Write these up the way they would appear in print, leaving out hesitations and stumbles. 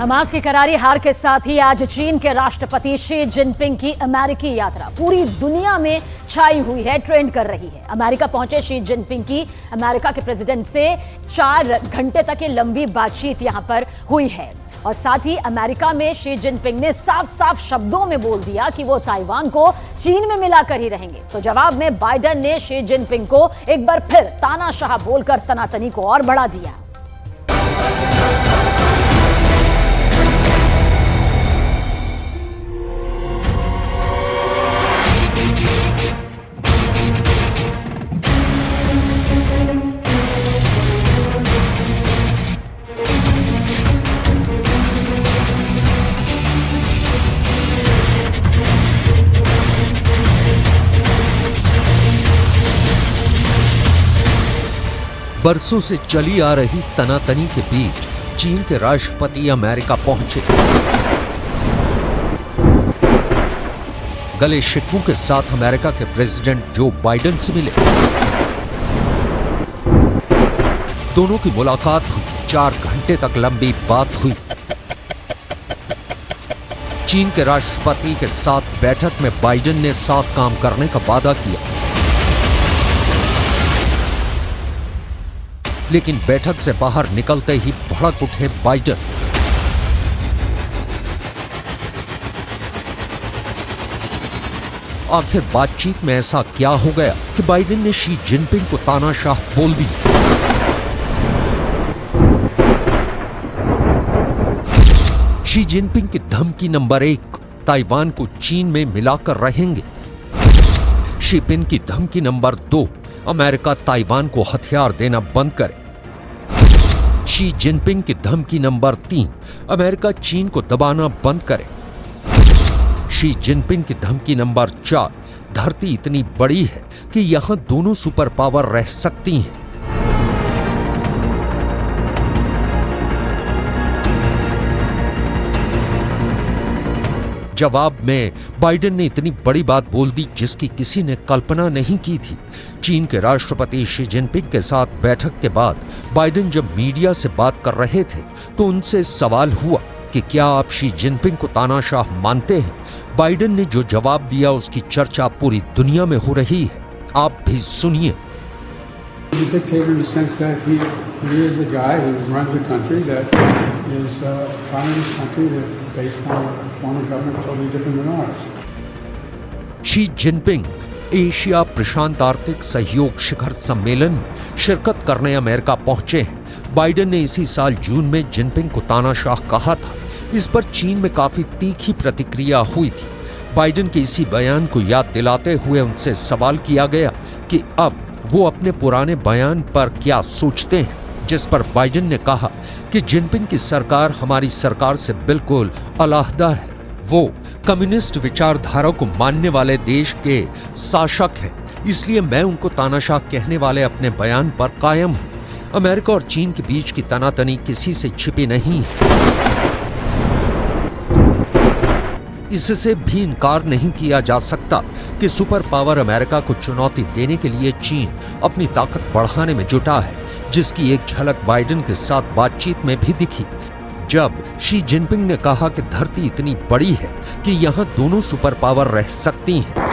Hamas की करारी हार के साथ ही आज चीन के राष्ट्रपति शी जिनपिंग की अमेरिकी यात्रा पूरी दुनिया में छाई हुई है, ट्रेंड कर रही है। अमेरिका पहुंचे शी जिनपिंग की अमेरिका के प्रेसिडेंट से 4 घंटे तक की लंबी बातचीत यहां पर हुई है और साथ ही अमेरिका में शी जिनपिंग ने साफ साफ शब्दों में बोल दिया कि वो ताइवान को चीन में मिलाकर ही रहेंगे। तो जवाब में बाइडेन ने शी जिनपिंग को एक बार फिर तानाशाह बोलकर तनातनी को और बढ़ा दिया। बरसों से चली आ रही तनातनी के बीच चीन के राष्ट्रपति अमेरिका पहुंचे। गले शिकवों के साथ अमेरिका के प्रेसिडेंट जो बाइडेन से मिले। दोनों की मुलाकात हुई, 4 घंटे तक लंबी बात हुई। चीन के राष्ट्रपति के साथ बैठक में बाइडेन ने साथ काम करने का वादा किया, लेकिन बैठक से बाहर निकलते ही भड़क उठे बाइडेन। आखिर बातचीत में ऐसा क्या हो गया कि बाइडेन ने शी जिनपिंग को तानाशाह बोल दी। शी जिनपिंग की धमकी नंबर 1, ताइवान को चीन में मिलाकर रहेंगे। शी जिनपिंग की धमकी नंबर 2, अमेरिका ताइवान को हथियार देना बंद करे। शी जिनपिंग की धमकी नंबर 3, अमेरिका चीन को दबाना बंद करे। शी जिनपिंग की धमकी नंबर 4, धरती इतनी बड़ी है कि यहां दोनों सुपर पावर रह सकती हैं। जवाब में बाइडेन ने इतनी बड़ी बात बोल दी जिसकी किसी ने कल्पना नहीं की थी। चीन के राष्ट्रपति शी जिनपिंग के साथ बैठक के बाद बाइडेन जब मीडिया से बात कर रहे थे तो उनसे सवाल हुआ कि क्या आप शी जिनपिंग को तानाशाह मानते हैं। बाइडेन ने जो जवाब दिया उसकी चर्चा पूरी दुनिया में हो रही है, आप भी सुनिए। शी जिनपिंग एशिया प्रशांत आर्थिक सहयोग शिखर सम्मेलन में शिरकत करने अमेरिका पहुंचे हैं। बाइडेन ने इसी साल जून में जिनपिंग को तानाशाह कहा था। इस पर चीन में काफी तीखी प्रतिक्रिया हुई थी। बाइडेन के इसी बयान को याद दिलाते हुए उनसे सवाल किया गया कि अब वो अपने पुराने बयान पर क्या सोचते हैं, जिस पर बाइडेन ने कहा कि जिनपिंग की सरकार हमारी सरकार से बिल्कुल अलहदा है। वो कम्युनिस्ट विचारधारा को मानने वाले देश के शासक हैं, इसलिए मैं उनको तानाशाह कहने वाले अपने बयान पर कायम हूं। अमेरिका और चीन के बीच की तनातनी किसी से छिपी नहीं है। इससे भी इनकार नहीं किया जा सकता कि सुपर पावर अमेरिका को चुनौती देने के लिए चीन अपनी ताकत बढ़ाने में जुटा है, जिसकी एक झलक बाइडेन के साथ बातचीत में भी दिखी, जब शी जिनपिंग ने कहा कि धरती इतनी बड़ी है कि यहां दोनों सुपर पावर रह सकती हैं।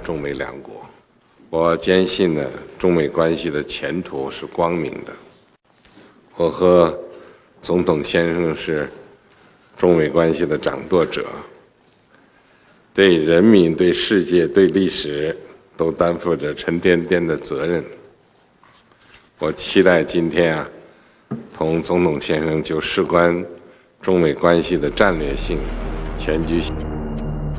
中美两国，我坚信呢，中美关系的前途是光明的。我和总统先生是中美关系的掌舵者，对人民、对世界、对历史都担负着沉甸甸的责任。我期待今天啊，同总统先生就事关中美关系的战略性、全局性。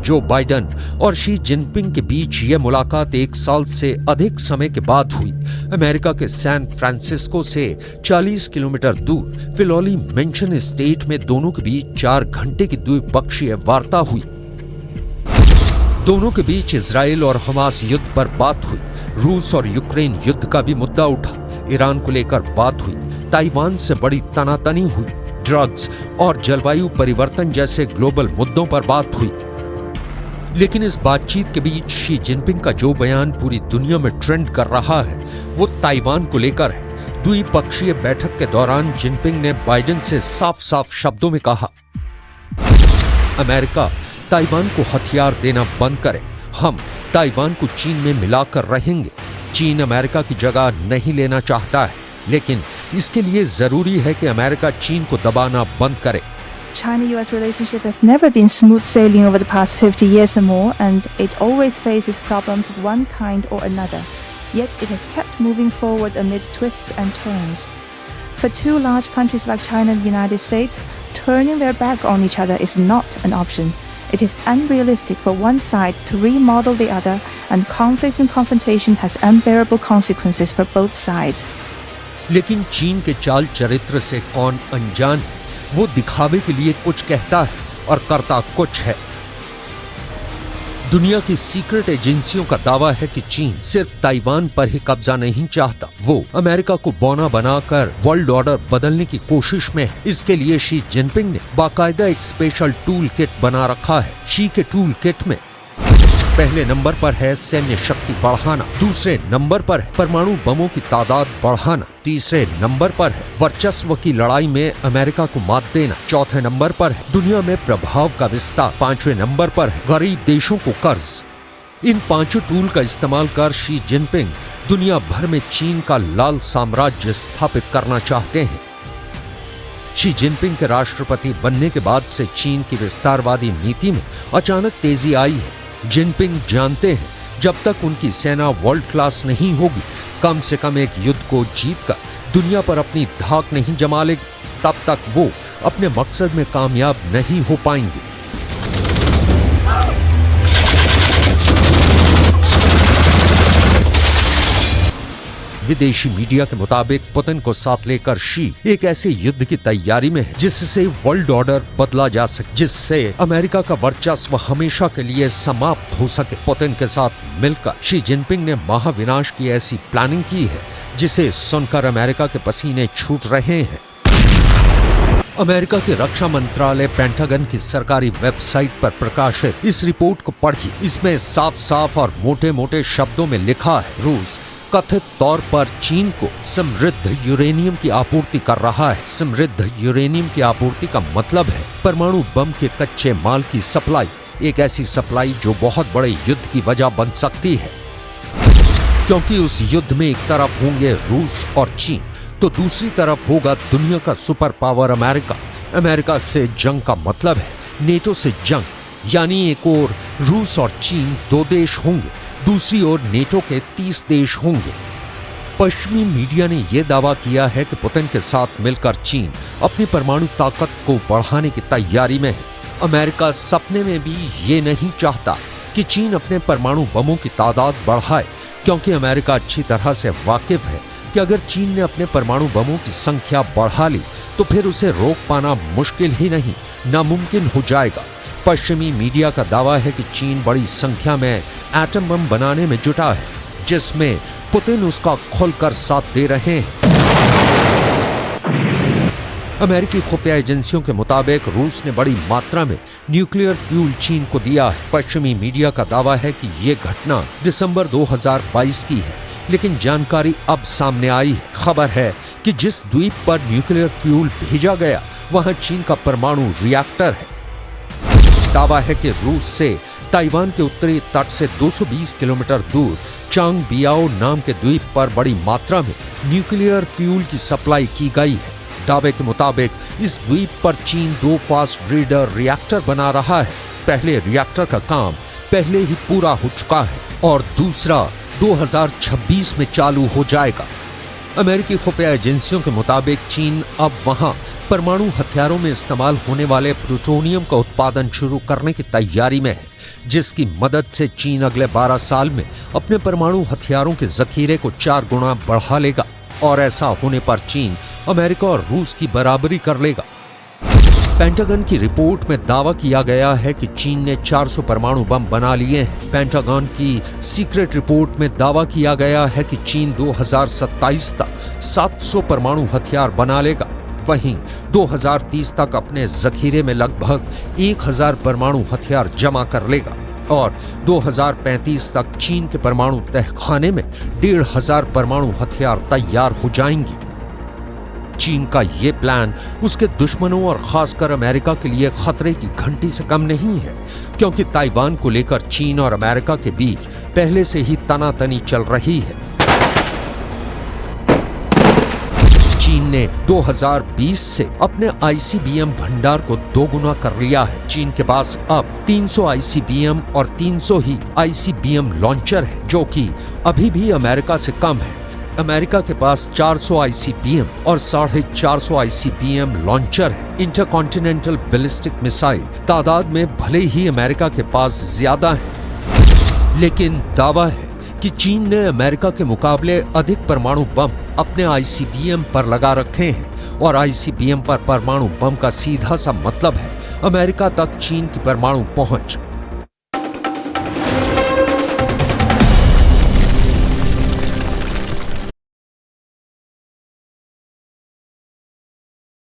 जो बाइडेन और शी जिनपिंग के बीच यह मुलाकात 1 साल से अधिक समय के बाद हुई। अमेरिका के सैन फ्रांसिस्को से 40 किलोमीटर दूर फिलौली मेंशन स्टेट में दोनों के बीच 4 घंटे की द्विपक्षीय वार्ता हुई। दोनों के बीच इजराइल और हमास युद्ध पर बात हुई। रूस और यूक्रेन युद्ध का भी मुद्दा उठा। ईरान को लेकर बात हुई। ताइवान से बड़ी तनातनी हुई। ड्रग्स और जलवायु परिवर्तन जैसे ग्लोबल मुद्दों पर बात हुई। लेकिन इस बातचीत के बीच शी जिनपिंग का जो बयान पूरी दुनिया में ट्रेंड कर रहा है वो ताइवान को लेकर है। द्विपक्षीय बैठक के दौरान जिनपिंग ने बाइडेन से साफ साफ शब्दों में कहा, अमेरिका ताइवान को हथियार देना बंद करे, हम ताइवान को चीन में मिलाकर रहेंगे। चीन अमेरिका की जगह नहीं लेना चाहता है, लेकिन इसके लिए जरूरी है कि अमेरिका चीन को दबाना बंद करे। China-US relationship has never been smooth sailing over the past 50 years or more, and it always faces problems of one kind or another. Yet it has kept moving forward amid twists and turns. For two large countries like China and the United States, turning their back on each other is not an option. It is unrealistic for one side to remodel the other, and conflict and confrontation has unbearable consequences for both sides. लेकिन चीन के चाल चरित्र से कौन अनजान है? वो दिखावे के लिए कुछ कहता है और करता कुछ है। दुनिया की सीक्रेट एजेंसियों का दावा है कि चीन सिर्फ ताइवान पर ही कब्जा नहीं चाहता, वो अमेरिका को बौना बनाकर वर्ल्ड ऑर्डर बदलने की कोशिश में है। इसके लिए शी जिनपिंग ने बाकायदा एक स्पेशल टूल किट बना रखा है। शी के टूल किट में पहले नंबर पर है सैन्य शक्ति बढ़ाना, दूसरे नंबर पर है परमाणु बमों की तादाद बढ़ाना, तीसरे नंबर पर है वर्चस्व की लड़ाई में अमेरिका को मात देना, चौथे नंबर पर है दुनिया में प्रभाव का विस्तार, पांचवें नंबर पर है गरीब देशों को कर्ज। इन पांचों टूल का इस्तेमाल कर शी जिनपिंग दुनिया भर में चीन का लाल साम्राज्य स्थापित करना चाहते हैं। शी जिनपिंग के राष्ट्रपति बनने के बाद से चीन की विस्तारवादी नीति में अचानक तेजी आई है। जिनपिंग जानते हैं जब तक उनकी सेना वर्ल्ड क्लास नहीं होगी, कम से कम एक युद्ध को जीतकर दुनिया पर अपनी धाक नहीं जमा लेगी, तब तक वो अपने मकसद में कामयाब नहीं हो पाएंगे। विदेशी मीडिया के मुताबिक पुतिन को साथ लेकर शी एक ऐसे युद्ध की तैयारी में है जिससे वर्ल्ड ऑर्डर बदला जा सके, जिससे अमेरिका का वर्चस्व हमेशा के लिए समाप्त हो सके। पुतिन के साथ मिलकर शी जिनपिंग ने महाविनाश की ऐसी प्लानिंग की है जिसे सुनकर अमेरिका के पसीने छूट रहे हैं। अमेरिका के रक्षा मंत्रालय पेंटागन की सरकारी वेबसाइट पर प्रकाशित इस रिपोर्ट को पढ़िए। इसमें साफ साफ और मोटे मोटे शब्दों में लिखा है, रूस कथित तौर पर चीन को समृद्ध यूरेनियम की आपूर्ति कर रहा है। समृद्ध यूरेनियम की आपूर्ति का मतलब है परमाणु बम के कच्चे माल की सप्लाई, एक ऐसी सप्लाई जो बहुत बड़े युद्ध की वजह बन सकती है, क्योंकि उस युद्ध में एक तरफ होंगे रूस और चीन तो दूसरी तरफ होगा दुनिया का सुपर पावर अमेरिका। अमेरिका से जंग का मतलब है नेटो से जंग, यानी एक और रूस और चीन दो देश होंगे, दूसरी ओर नेटो के 30 देश होंगे। पश्चिमी मीडिया ने यह दावा किया है कि पुतिन के साथ मिलकर चीन अपनी परमाणु ताकत को बढ़ाने की तैयारी में है। अमेरिका सपने में भी ये नहीं चाहता कि चीन अपने परमाणु बमों की तादाद बढ़ाए, क्योंकि अमेरिका अच्छी तरह से वाकिफ है कि अगर चीन ने अपने परमाणु बमों की संख्या बढ़ा ली तो फिर उसे रोक पाना मुश्किल ही नहीं, नामुमकिन हो जाएगा। पश्चिमी मीडिया का दावा है कि चीन बड़ी संख्या में एटम बम बनाने में जुटा है, जिसमें पुतिन उसका खुलकर साथ दे रहे हैं। अमेरिकी खुफिया एजेंसियों के मुताबिक रूस ने बड़ी मात्रा में न्यूक्लियर फ्यूल चीन को दिया है। पश्चिमी मीडिया का दावा है कि ये घटना दिसंबर 2022 की है, लेकिन जानकारी अब सामने आई है। खबर है कि जिस द्वीप पर न्यूक्लियर फ्यूल भेजा गया वहां चीन का परमाणु रिएक्टर है। दावा है कि रूस से ताइवान के उत्तरी तट से 220 किलोमीटर दूर चांग बियाओ नाम के द्वीप पर बड़ी मात्रा में न्यूक्लियर फ्यूल की सप्लाई की गई है। दावे के मुताबिक इस द्वीप पर चीन 2 फास्ट ब्रीडर रिएक्टर बना रहा है। पहले रिएक्टर का काम पहले ही पूरा हो चुका है और दूसरा 2026 में चालू हो जाएगा। अमेरिकी खुफिया एजेंसियों के मुताबिक चीन अब वहां परमाणु हथियारों में इस्तेमाल होने वाले प्लूटोनियम का उत्पादन शुरू करने की तैयारी में है, जिसकी मदद से चीन अगले 12 साल में अपने परमाणु हथियारों के जखीरे को 4 गुना बढ़ा लेगा और ऐसा होने पर चीन अमेरिका और रूस की बराबरी कर लेगा। पेंटागन की रिपोर्ट में दावा किया गया है कि चीन ने 400 परमाणु बम बना लिए हैं। पेंटागन की सीक्रेट रिपोर्ट में दावा किया गया है कि चीन 2027 तक 700 परमाणु हथियार बना लेगा। वहीं 2030 तक अपने जखीरे में लगभग 1000 परमाणु हथियार जमा कर लेगा। और 2035 तक चीन के परमाणु तहखाने में 1,500 परमाणु हथियार तैयार हो जाएंगे। चीन का ये प्लान उसके दुश्मनों और खासकर अमेरिका के लिए खतरे की घंटी से कम नहीं है, क्योंकि ताइवान को लेकर चीन और अमेरिका के बीच पहले से ही तनातनी चल रही है। चीन ने 2020 से अपने आईसीबीएम भंडार को दोगुना कर लिया है। चीन के पास अब 300 आईसीबीएम और 300 ही आईसीबीएम लॉन्चर है, जो कि अभी भी अमेरिका से कम है। अमेरिका के पास 400 आईसीबीएम और 450 आईसीबीएम लॉन्चर है। इंटरकॉन्टिनेंटल बैलिस्टिक मिसाइल तादाद में भले ही अमेरिका के पास ज्यादा है, लेकिन दावा है कि चीन ने अमेरिका के मुकाबले अधिक परमाणु बम अपने आईसीबीएम पर लगा रखे हैं, और आईसीबीएम पर परमाणु बम का सीधा सा मतलब है अमेरिका तक चीन की परमाणु पहुंच।